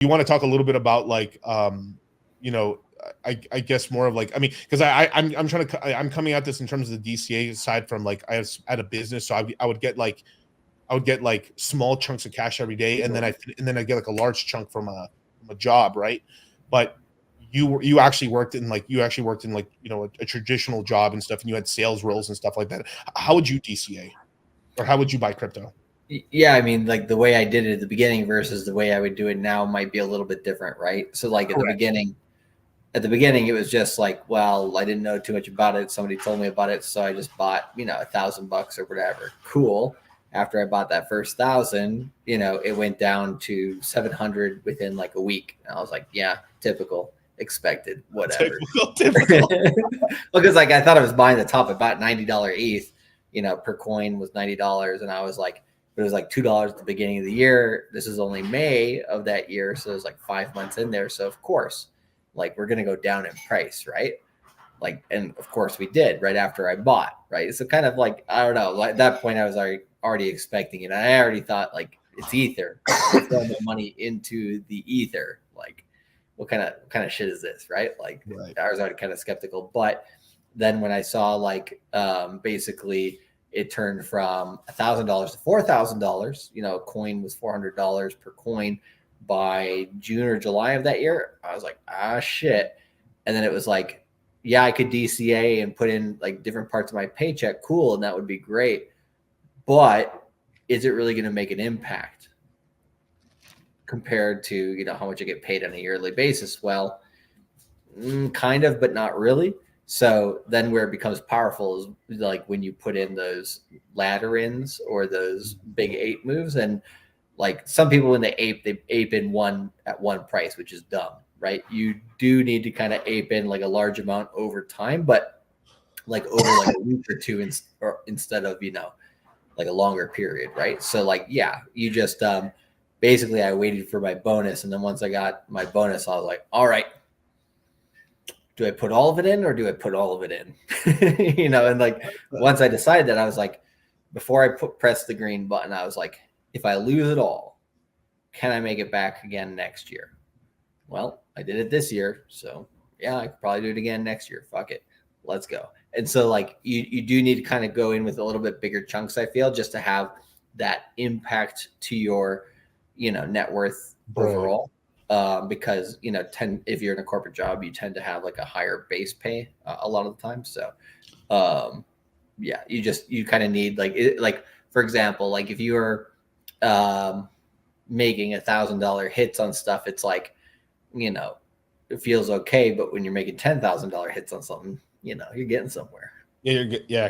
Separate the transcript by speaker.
Speaker 1: you want to talk a little bit about like, you know, I guess more of like, I mean, because I'm trying to, I'm coming at this in terms of the DCA side from like, had a business, so I would get like, small chunks of cash every day, and then I get like a large chunk from a job, right? But you actually worked in like, you know, a traditional job and stuff, and you had sales roles and stuff like that. How would you DCA, or how would you buy crypto?
Speaker 2: Yeah, I mean, like the way I did it at the beginning versus the way I would do it now might be a little bit different, right? So like
Speaker 1: Correct.
Speaker 2: at the beginning it was just like, well, I didn't know too much about it, somebody told me about it, so I just bought, you know, $1,000 or whatever. Cool. After I bought that first 1,000, you know, it went down to 700 within like a week, and I was like, yeah, typical, expected, whatever.
Speaker 1: Typical.
Speaker 2: Because like I thought I was buying the top. I bought $90 ETH, you know, per coin was $90, and I was like, it was like $2 at the beginning of the year. This is only May of that year, so there's like 5 months in there. So of course, like we're gonna go down in price, right? Like, and of course we did right after I bought, right? So kind of like, I don't know, like at that point I was already expecting it. I already thought like it's ether. I'm throwing my money into the ether. Like, what kind of shit is this, right? Like,
Speaker 1: Right.
Speaker 2: I was already kind of skeptical. But then when I saw like basically it turned from $1,000 to $4,000, you know, a coin was $400 per coin by June or July of that year, I was like, ah, shit. And then it was like, yeah, I could DCA and put in like different parts of my paycheck. Cool. And that would be great. But is it really going to make an impact compared to, you know, how much I get paid on a yearly basis? Well, kind of, but not really. So then where it becomes powerful is like when you put in those ladder ins or those big ape moves. And like some people, when they ape in at one price, which is dumb, right? You do need to kind of ape in like a large amount over time, but like over like a week or two instead of, you know, like a longer period, right? So like, yeah, you just basically I waited for my bonus, and then once I got my bonus, I was like, all right, do I put all of it in or do I put all of it in? You know, and like once I decided that, I was like, before I press the green button, I was like, if I lose it all, can I make it back again next year? Well, I did it this year, so yeah, I could probably do it again next year. Fuck it, let's go. And so like you do need to kind of go in with a little bit bigger chunks, I feel, just to have that impact to your, you know, net worth overall. Because, you know, if you're in a corporate job, you tend to have like a higher base pay a lot of the time. So yeah, you kind of need like for example, like if you're making $1,000 hits on stuff, it's like, you know, it feels okay. But when you're making $10,000 hits on something, you know, you're getting somewhere.
Speaker 1: Yeah, yeah,